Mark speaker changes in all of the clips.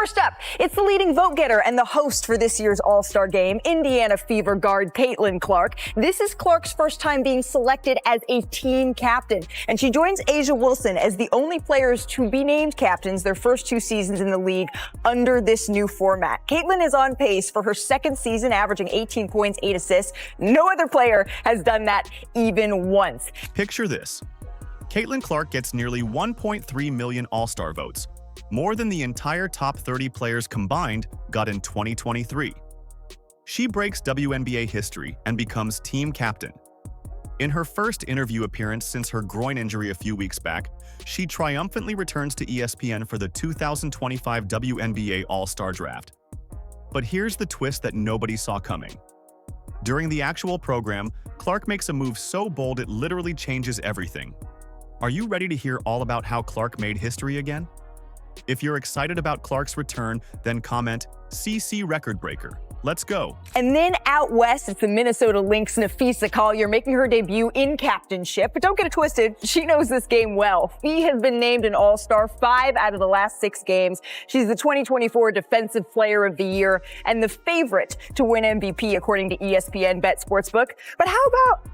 Speaker 1: First up, it's the leading vote getter and the host for this year's All-Star Game, Indiana Fever guard Caitlin Clark. This is Clark's first time being selected as a team captain, and she joins A'ja Wilson as the only players to be named captains their first 2 seasons in the league under this new format. Caitlin is on pace for her second season, averaging 18 points, 8 assists. No other player has done that even once.
Speaker 2: Picture this. Caitlin Clark gets nearly 1.3 million All-Star votes, more than the entire top 30 players combined got in 2023. She breaks WNBA history and becomes team captain. In her first interview appearance since her groin injury a few weeks back, she triumphantly returns to ESPN for the 2025 WNBA All-Star Draft. But here's the twist that nobody saw coming. During the actual program, Clark makes a move so bold it literally changes everything. Are you ready to hear all about how Clark made history again? If you're excited about Clark's return, then comment CC record breaker. Let's go.
Speaker 1: And then out west, it's the Minnesota Lynx Napheesa Collier making her debut in captainship. But don't get it twisted, she knows this game well. She has been named an All-Star 5 out of the last 6 games. She's the 2024 Defensive Player of the Year and the favorite to win MVP according to ESPN Bet Sportsbook. But how about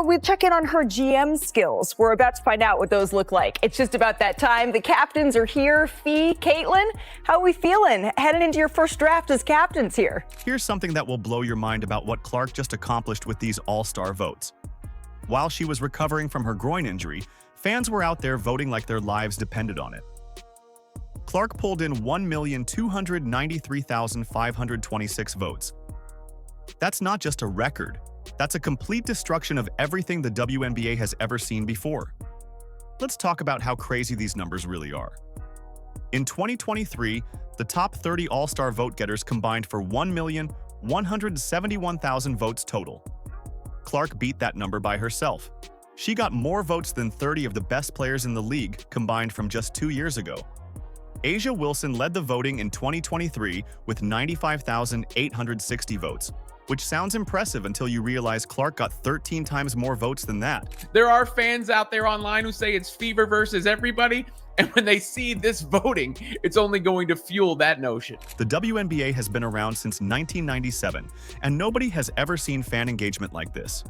Speaker 1: we check in on her GM skills? We're about to find out what those look like. It's just about that time. The captains are here. Fee, Caitlin, how are we feeling heading into your first draft as captains here?
Speaker 2: Here's something that will blow your mind about what Clark just accomplished with these All-Star votes. While she was recovering from her groin injury, fans were out there voting like their lives depended on it. Clark pulled in 1,293,526 votes. That's not just a record. That's a complete destruction of everything the WNBA has ever seen before. Let's talk about how crazy these numbers really are. In 2023, the top 30 All-Star vote getters combined for 1,171,000 votes total. Clark beat that number by herself. She got more votes than 30 of the best players in the league combined from just 2 years ago. A'ja Wilson led the voting in 2023 with 95,860 votes, which sounds impressive until you realize Clark got 13 times more votes than that.
Speaker 3: There are fans out there online who say it's Fever versus everybody, and when they see this voting, it's only going to fuel that notion.
Speaker 2: The WNBA has been around since 1997, and nobody has ever seen fan engagement like this.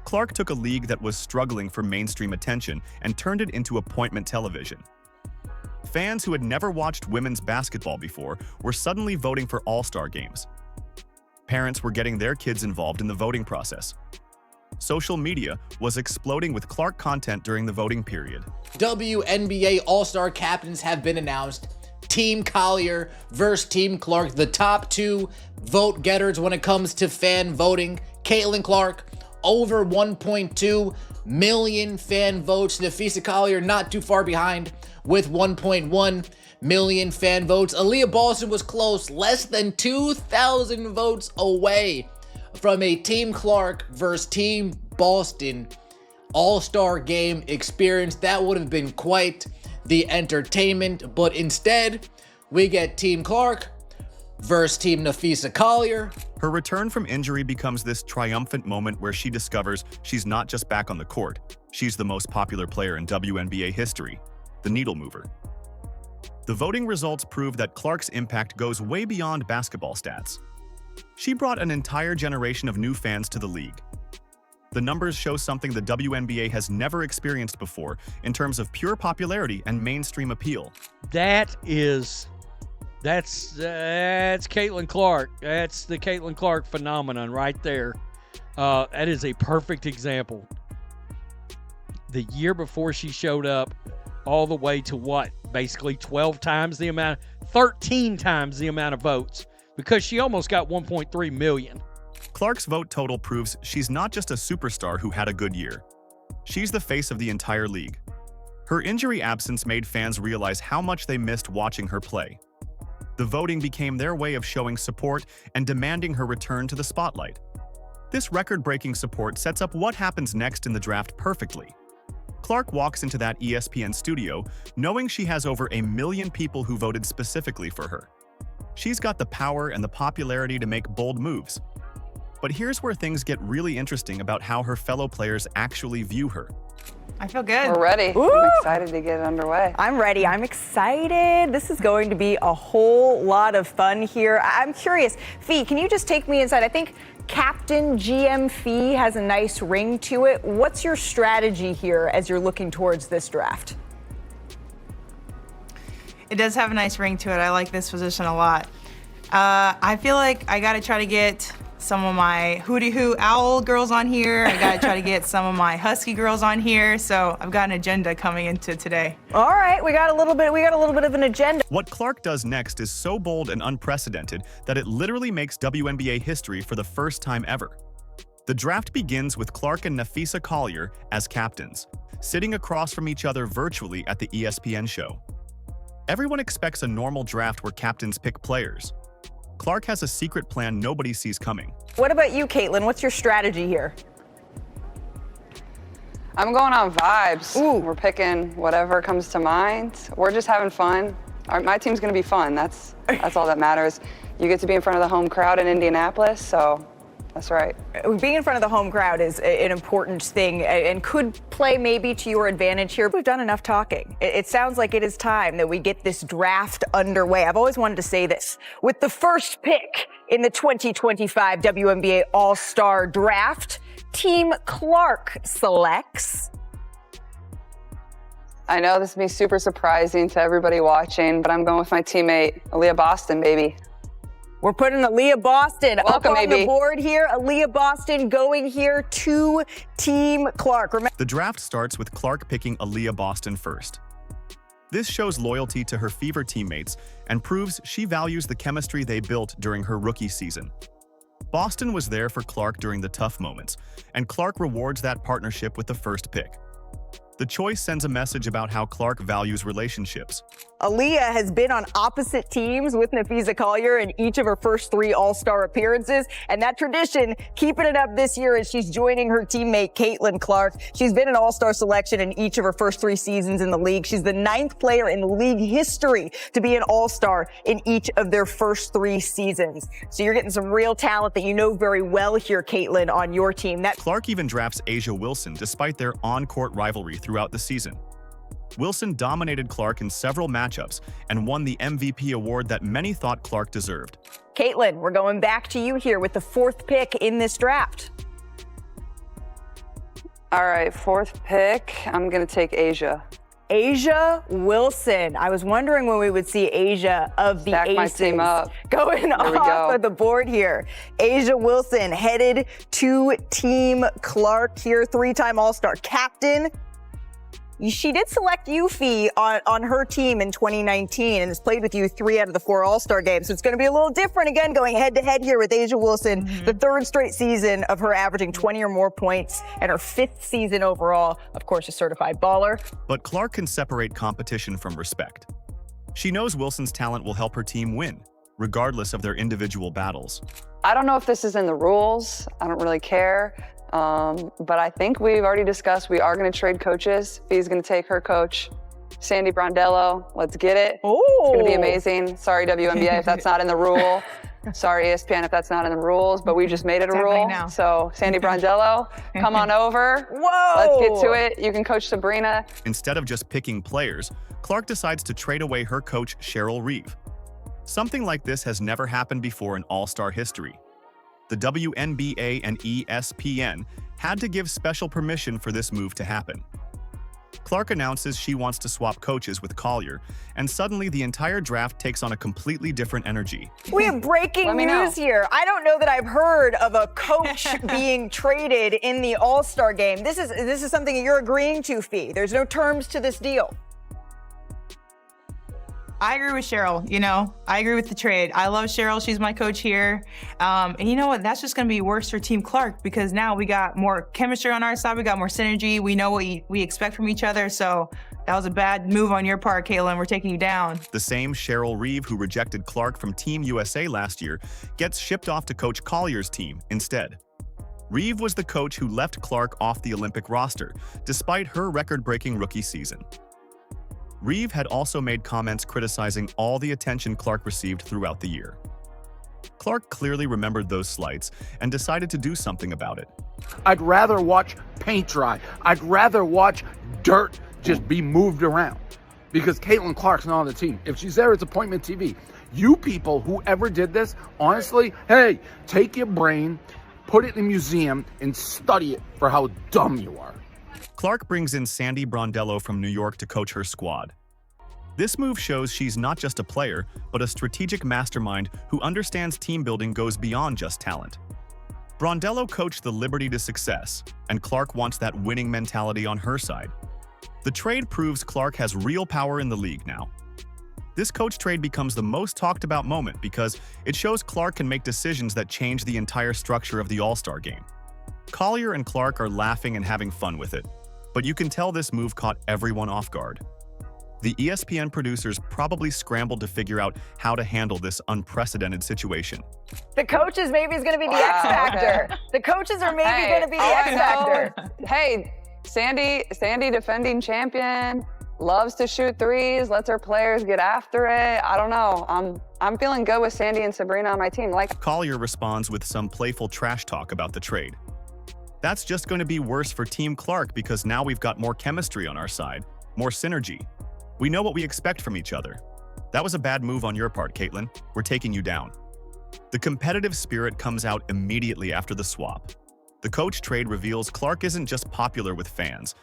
Speaker 2: Clark took a league that was struggling for mainstream attention and turned it into appointment television. Fans who had never watched women's basketball before were suddenly voting for All-Star games. Parents were getting their kids involved in the voting process. Social media was exploding with Clark content during the voting period.
Speaker 4: WNBA All-Star captains have been announced. Team Collier versus Team Clark, the top 2 vote getters when it comes to fan voting. Caitlin Clark, over 1.2 million fan votes. Napheesa Collier not too far behind with 1.1 million fan votes. Aaliyah Boston was close, less than 2,000 votes away from a Team Clark versus Team Boston All-Star Game experience. That would have been quite the entertainment, but instead, we get Team Clark versus Team Napheesa Collier.
Speaker 2: Her return from injury becomes this triumphant moment where she discovers she's not just back on the court, she's the most popular player in WNBA history, the needle mover. The voting results prove that Clark's impact goes way beyond basketball stats. She brought an entire generation of new fans to the league. The numbers show something the WNBA has never experienced before in terms of pure popularity and mainstream appeal.
Speaker 5: That's Caitlin Clark. That's the Caitlin Clark phenomenon right there. That is a perfect example. The year before she showed up, all the way to what? Basically 13 times the amount of votes, because she almost got 1.3 million.
Speaker 2: Clark's vote total proves she's not just a superstar who had a good year. She's the face of the entire league. Her injury absence made fans realize how much they missed watching her play. The voting became their way of showing support and demanding her return to the spotlight. This record-breaking support sets up what happens next in the draft perfectly. Clark walks into that ESPN studio knowing she has over 1 million people who voted specifically for her. She's got the power and the popularity to make bold moves. But here's where things get really interesting about how her fellow players actually view her.
Speaker 6: I feel good.
Speaker 7: We're ready.
Speaker 1: Ooh.
Speaker 7: I'm excited to get it underway.
Speaker 1: I'm ready. I'm excited. This is going to be a whole lot of fun here. I'm curious. Fee, can you just take me inside? I think Captain GM Fee has a nice ring to it. What's your strategy here as you're looking towards this draft?
Speaker 6: It does have a nice ring to it. I like this position a lot. I feel like I got to try to get some of my Hootie Hoo Owl girls on here. I got to try to get some of my Husky girls on here. So I've got an agenda coming into today.
Speaker 1: All right, we got a little bit of an agenda.
Speaker 2: What Clark does next is so bold and unprecedented that it literally makes WNBA history for the first time ever. The draft begins with Clark and Napheesa Collier as captains, sitting across from each other virtually at the ESPN show. Everyone expects a normal draft where captains pick players. Clark has a secret plan nobody sees coming.
Speaker 1: What about you, Caitlin? What's your strategy here?
Speaker 7: I'm going on vibes.
Speaker 1: Ooh.
Speaker 7: We're picking whatever comes to mind. We're just having fun. My team's going to be fun. That's all that matters. You get to be in front of the home crowd in Indianapolis, so that's right.
Speaker 1: Being in front of the home crowd is an important thing and could play maybe to your advantage here. We've done enough talking. It sounds like it is time that we get this draft underway. I've always wanted to say this. With the first pick in the 2025 WNBA All-Star Draft, Team Clark selects.
Speaker 7: I know this will be super surprising to everybody watching, but I'm going with my teammate, Aaliyah Boston, baby.
Speaker 1: We're putting Aaliyah Boston
Speaker 7: Welcome,
Speaker 1: up on
Speaker 7: baby.
Speaker 1: the board here. Aaliyah Boston going here to Team Clark.
Speaker 2: The draft starts with Clark picking Aaliyah Boston first. This shows loyalty to her Fever teammates and proves she values the chemistry they built during her rookie season. Boston was there for Clark during the tough moments, and Clark rewards that partnership with the first pick. The choice sends a message about how Clark values relationships.
Speaker 1: Aaliyah has been on opposite teams with Napheesa Collier in each of her first 3 All-Star appearances, and that tradition keeping it up this year as she's joining her teammate Caitlin Clark. She's been an All-Star selection in each of her first 3 seasons in the league. She's the 9th player in league history to be an All-Star in each of their first 3 seasons. So you're getting some real talent that you know very well here, Caitlin, on your team.
Speaker 2: Clark even drafts A'ja Wilson despite their on-court rivalry throughout the season. Wilson dominated Clark in several matchups and won the MVP award that many thought Clark deserved.
Speaker 1: Caitlin, we're going back to you here with the 4th pick in this draft.
Speaker 7: All right, 4th pick. I'm going to take A'ja.
Speaker 1: A'ja Wilson. I was wondering when we would see A'ja of the
Speaker 7: Stack
Speaker 1: Aces
Speaker 7: my team up.
Speaker 1: going off of the board here. A'ja Wilson headed to Team Clark here, 3-time All-Star captain. She did select you, Fee, on her team in 2019 and has played with you 3 out of the 4 All-Star games. So it's going to be a little different again going head-to-head here with A'ja Wilson, the 3rd straight season of her averaging 20 or more points and her 5th season overall, of course, a certified baller.
Speaker 2: But Clark can separate competition from respect. She knows Wilson's talent will help her team win, regardless of their individual battles.
Speaker 7: I don't know if this is in the rules. I don't really care. But I think we've already discussed we are going to trade coaches. Fee's going to take her coach, Sandy Brondello. Let's get it.
Speaker 1: Ooh.
Speaker 7: It's going to be amazing. Sorry, WNBA, if that's not in the rule. Sorry, ESPN, if that's not in the rules, but we just made it a rule.
Speaker 6: Now.
Speaker 7: So Sandy Brondello, come on over.
Speaker 1: Whoa!
Speaker 7: Let's get to it. You can coach Sabrina.
Speaker 2: Instead of just picking players, Clark decides to trade away her coach, Cheryl Reeve. Something like this has never happened before in All-Star history. The WNBA and ESPN had to give special permission for this move to happen. Clark announces she wants to swap coaches with Collier, and suddenly the entire draft takes on a completely different energy.
Speaker 1: We have breaking
Speaker 7: Let me know.
Speaker 1: news here. I don't know that I've heard of a coach being traded in the All-Star game. This is something that you're agreeing to, Fee. There's no terms to this deal.
Speaker 6: I agree with Cheryl. I agree with the trade. I love Cheryl. She's my coach here. And you know what? That's just going to be worse for Team Clark because now we got more chemistry on our side. We got more synergy. We know what we expect from each other. So that was a bad move on your part, Caitlin. We're taking you down.
Speaker 2: The same Cheryl Reeve who rejected Clark from Team USA last year gets shipped off to coach Collier's team instead. Reeve was the coach who left Clark off the Olympic roster, despite her record-breaking rookie season. Reeve had also made comments criticizing all the attention Clark received throughout the year. Clark clearly remembered those slights and decided to do something about it.
Speaker 8: I'd rather watch paint dry. I'd rather watch dirt just be moved around because Caitlin Clark's not on the team. If she's there, it's appointment TV. You people, whoever did this, honestly, hey, take your brain, put it in a museum, and study it for how dumb you are.
Speaker 2: Clark brings in Sandy Brondello from New York to coach her squad. This move shows she's not just a player, but a strategic mastermind who understands team building goes beyond just talent. Brondello coached the Liberty to success, and Clark wants that winning mentality on her side. The trade proves Clark has real power in the league now. This coach trade becomes the most talked about moment because it shows Clark can make decisions that change the entire structure of the All-Star game. Collier and Clark are laughing and having fun with it, but you can tell this move caught everyone off guard. The ESPN producers probably scrambled to figure out how to handle this unprecedented situation.
Speaker 1: The coaches maybe is going to be the X factor. The coaches are maybe going to be the X factor.
Speaker 7: Hey, Sandy, defending champion, loves to shoot threes, lets her players get after it. I don't know. I'm feeling good with Sandy and Sabrina on my team.
Speaker 2: Collier responds with some playful trash talk about the trade. That's just going to be worse for Team Clark because now we've got more chemistry on our side, more synergy. We know what we expect from each other. That was a bad move on your part, Caitlin. We're taking you down. The competitive spirit comes out immediately after the swap. The coach trade reveals Clark isn't just popular with fans.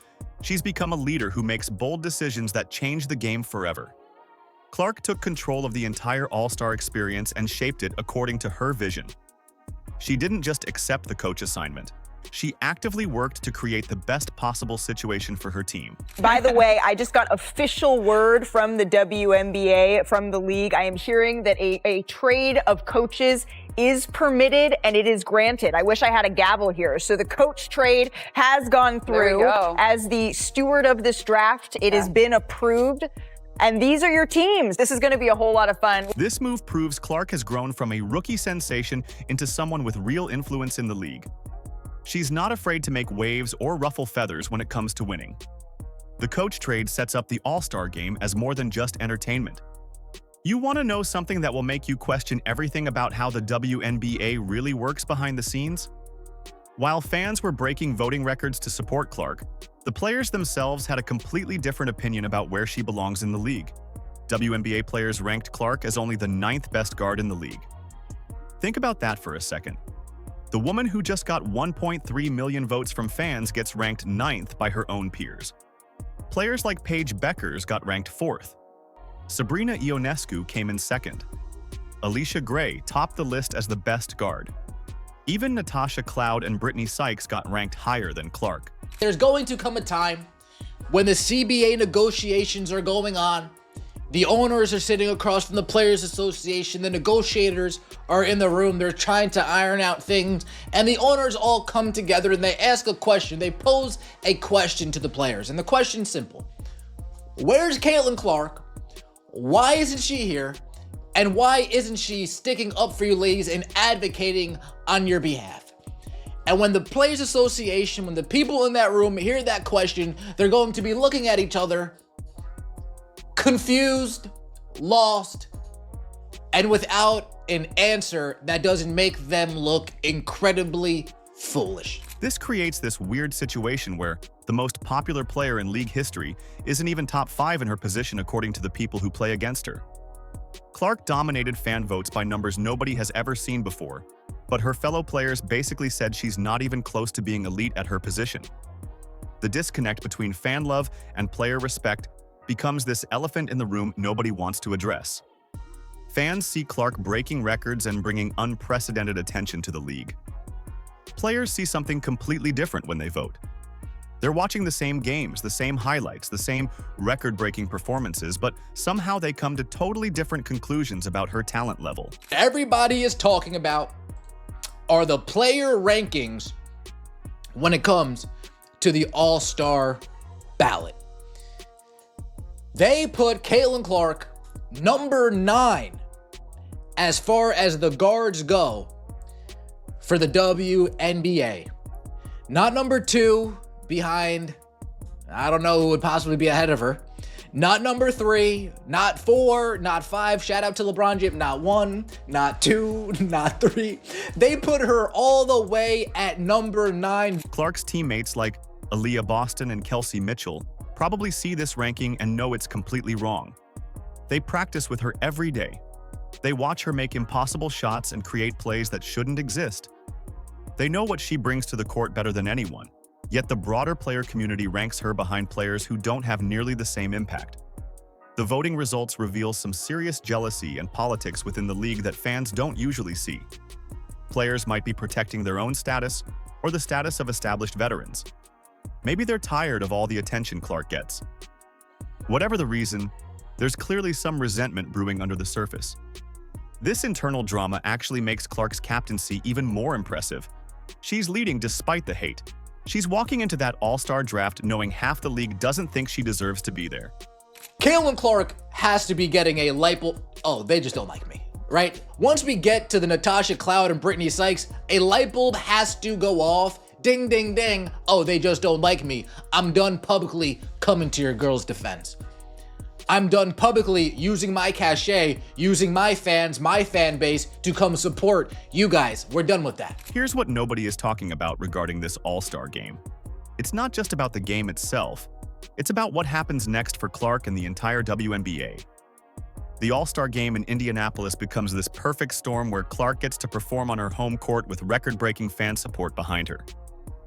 Speaker 2: She's become a leader who makes bold decisions that change the game forever. Clark took control of the entire All-Star experience and shaped it according to her vision. She didn't just accept the coach assignment. She actively worked to create the best possible situation for her team.
Speaker 1: By the way, I just got official word from the WNBA, from the league. I am hearing that a trade of coaches is permitted and it is granted. I wish I had a gavel here. So the coach trade has gone through. As the steward of this draft. It has been approved. And these are your teams. This is going to be a whole lot of fun.
Speaker 2: This move proves Clark has grown from a rookie sensation into someone with real influence in the league. She's not afraid to make waves or ruffle feathers when it comes to winning. The coach trade sets up the All-Star game as more than just entertainment. You want to know something that will make you question everything about how the WNBA really works behind the scenes? While fans were breaking voting records to support Clark, the players themselves had a completely different opinion about where she belongs in the league. WNBA players ranked Clark as only the 9th best guard in the league. Think about that for a second. The woman who just got 1.3 million votes from fans gets ranked 9th by her own peers. Players like Paige Beckers got ranked 4th. Sabrina Ionescu came in 2nd. Alicia Gray topped the list as the best guard. Even Natasha Cloud and Brittany Sykes got ranked higher than Clark.
Speaker 4: There's going to come a time when the CBA negotiations are going on. The owners are sitting across from the Players Association. The negotiators are in the room. They're trying to iron out things. And the owners all come together and they ask a question. They pose a question to the players. And the question's simple. Where's Caitlin Clark? Why isn't she here? And why isn't she sticking up for you ladies and advocating on your behalf? And when the Players Association, when the people in that room hear that question, they're going to be looking at each other confused, lost, and without an answer that doesn't make them look incredibly foolish.
Speaker 2: This creates this weird situation where the most popular player in league history isn't even top 5 in her position according to the people who play against her. Clark dominated fan votes by numbers nobody has ever seen before, but her fellow players basically said she's not even close to being elite at her position. The disconnect between fan love and player respect becomes this elephant in the room nobody wants to address. Fans see Clark breaking records and bringing unprecedented attention to the league. Players see something completely different when they vote. They're watching the same games, the same highlights, the same record-breaking performances, but somehow they come to totally different conclusions about her talent level.
Speaker 4: Everybody is talking about are the player rankings when it comes to the All-Star ballot. They put Caitlin Clark number 9 as far as the guards go for the WNBA. Not number 2 behind, I don't know who would possibly be ahead of her. Not number 3, not 4, not 5. Shout out to LeBron James. Not 1, not 2, not 3. They put her all the way at number 9.
Speaker 2: Clark's teammates like Aaliyah Boston and Kelsey Mitchell probably see this ranking and know it's completely wrong. They practice with her every day. They watch her make impossible shots and create plays that shouldn't exist. They know what she brings to the court better than anyone, yet the broader player community ranks her behind players who don't have nearly the same impact. The voting results reveal some serious jealousy and politics within the league that fans don't usually see. Players might be protecting their own status or the status of established veterans. Maybe they're tired of all the attention Clark gets. Whatever the reason, there's clearly some resentment brewing under the surface. This internal drama actually makes Clark's captaincy even more impressive. She's leading despite the hate. She's walking into that All-Star draft knowing half the league doesn't think she deserves to be there.
Speaker 4: Caitlin Clark has to be getting a light bulb. Oh, they just don't like me, right? Once we get to the Natasha Cloud and Brittany Sykes, a light bulb has to go off. Ding, ding, ding. Oh, they just don't like me. I'm done publicly coming to your girl's defense. I'm done publicly using my cachet, using my fans, my fan base to come support you guys. We're done with that.
Speaker 2: Here's what nobody is talking about regarding this All-Star game. It's not just about the game itself. It's about what happens next for Clark and the entire WNBA. The All-Star game in Indianapolis becomes this perfect storm where Clark gets to perform on her home court with record-breaking fan support behind her.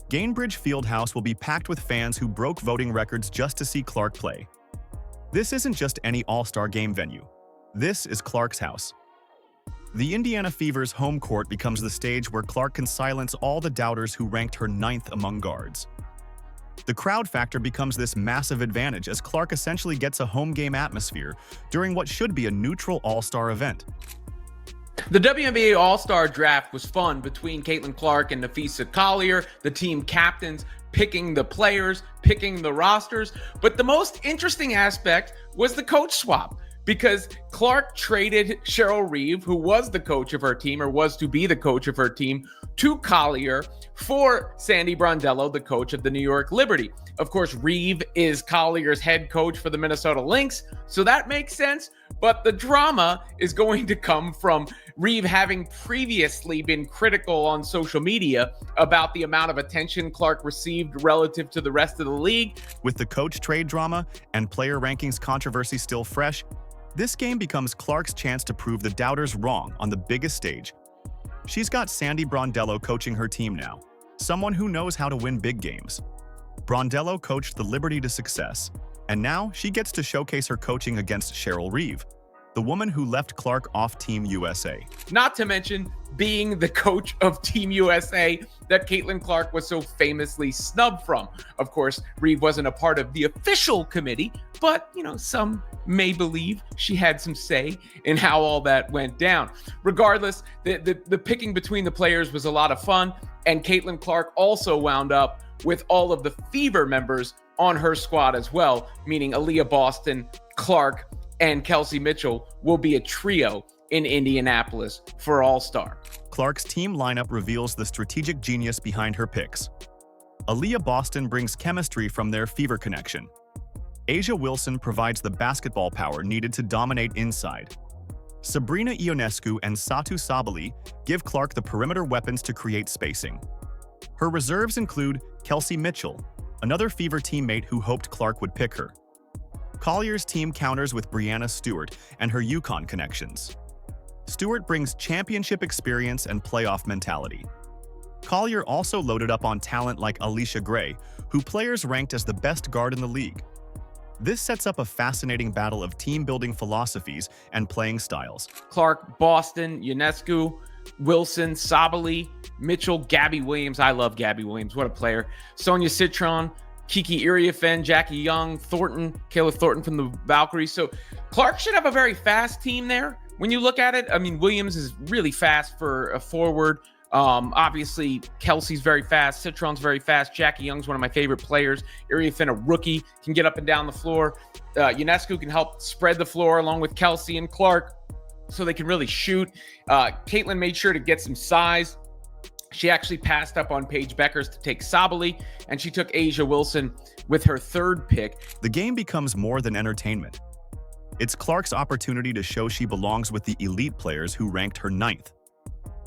Speaker 2: Gainbridge Fieldhouse will be packed with fans who broke voting records just to see Clark play. This isn't just any All-Star game venue. This is Clark's house. The Indiana Fever's home court becomes the stage where Clark can silence all the doubters who ranked her 9th among guards. The crowd factor becomes this massive advantage as Clark essentially gets a home game atmosphere during what should be a neutral All-Star event.
Speaker 3: The WNBA All-Star Draft was fun between Caitlin Clark and Napheesa Collier, the team captains, picking the players, picking the rosters. But the most interesting aspect was the coach swap, because Clark traded Cheryl Reeve, who was the coach of her team, or was to be the coach of her team, to Collier for Sandy Brondello, the coach of the New York Liberty. Of course, Reeve is Collier's head coach for the Minnesota Lynx, so that makes sense. But the drama is going to come from Reeve having previously been critical on social media about the amount of attention Clark received relative to the rest of the league.
Speaker 2: With the coach trade drama and player rankings controversy still fresh, this game becomes Clark's chance to prove the doubters wrong on the biggest stage. She's got Sandy Brondello coaching her team now, someone who knows how to win big games. Brondello coached the Liberty to success, and now she gets to showcase her coaching against Cheryl Reeve, the woman who left Clark off Team USA.
Speaker 3: Not to mention being the coach of Team USA that Caitlin Clark was so famously snubbed from. Of course, Reeve wasn't a part of the official committee, but, some may believe she had some say in how all that went down. Regardless, the picking between the players was a lot of fun, and Caitlin Clark also wound up with all of the Fever members on her squad as well, meaning Aaliyah Boston, Clark, and Kelsey Mitchell will be a trio in Indianapolis for All-Star.
Speaker 2: Clark's team lineup reveals the strategic genius behind her picks. Aaliyah Boston brings chemistry from their Fever connection. Asia Wilson provides the basketball power needed to dominate inside. Sabrina Ionescu and Satu Sabali give Clark the perimeter weapons to create spacing. Her reserves include Kelsey Mitchell, another Fever teammate who hoped Clark would pick her. Collier's team counters with Brianna Stewart and her Yukon connections. Stewart brings championship experience and playoff mentality. Collier also loaded up on talent like Alicia Gray, who players ranked as the best guard in the league. This sets up a fascinating battle of team-building philosophies and playing styles.
Speaker 3: Clark, Boston, Ionescu, Wilson, Sabali, Mitchell, Gabby Williams. I love Gabby Williams. What a player. Sonia Citron, Kiki Iriafen, Jackie Young, Thornton, Kayla Thornton from the Valkyries. So Clark should have a very fast team there. When you look at it, Williams is really fast for a forward. Obviously, Kelsey's very fast. Citron's very fast. Jackie Young's one of my favorite players. Iriafen, a rookie, can get up and down the floor. Ionescu can help spread the floor along with Kelsey and Clark so they can really shoot. Caitlin made sure to get some size. She actually passed up on Paige Beckers to take Sabally, and she took Asia Wilson with her third pick.
Speaker 2: The game becomes more than entertainment. It's Clark's opportunity to show she belongs with the elite players who ranked her 9th.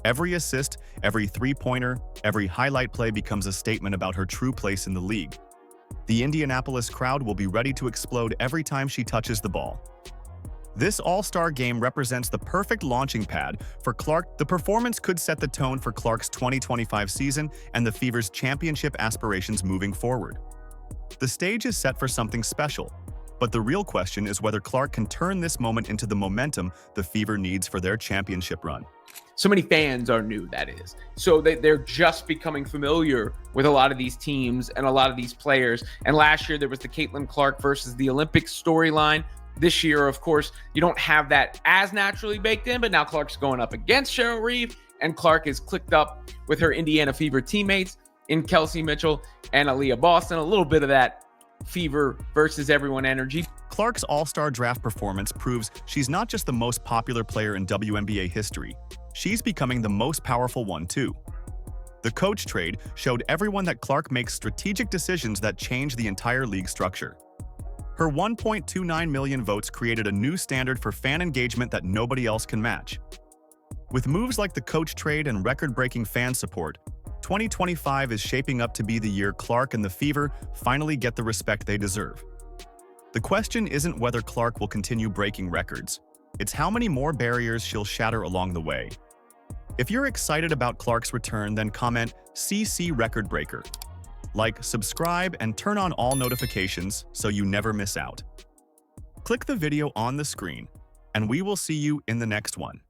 Speaker 2: Every assist, every three-pointer, every highlight play becomes a statement about her true place in the league. The Indianapolis crowd will be ready to explode every time she touches the ball. This All-Star game represents the perfect launching pad for Clark. The performance could set the tone for Clark's 2025 season and the Fever's championship aspirations moving forward. The stage is set for something special, but the real question is whether Clark can turn this moment into the momentum the Fever needs for their championship run.
Speaker 3: So many fans are new, that is. So they're just becoming familiar with a lot of these teams and a lot of these players. And last year, there was the Caitlin Clark versus the Olympics storyline. This year, of course, you don't have that as naturally baked in, but now Clark's going up against Cheryl Reeve, and Clark is clicked up with her Indiana Fever teammates in Kelsey Mitchell and Aaliyah Boston. A little bit of that Fever versus everyone energy.
Speaker 2: Clark's All-Star Draft performance proves she's not just the most popular player in WNBA history, she's becoming the most powerful one too. The coach trade showed everyone that Clark makes strategic decisions that change the entire league structure. Her 1.29 million votes created a new standard for fan engagement that nobody else can match. With moves like the coach trade and record-breaking fan support, 2025 is shaping up to be the year Clark and the Fever finally get the respect they deserve. The question isn't whether Clark will continue breaking records, it's how many more barriers she'll shatter along the way. If you're excited about Clark's return, then comment CC Record Breaker. Like, subscribe, and turn on all notifications so you never miss out. Click the video on the screen, and we will see you in the next one.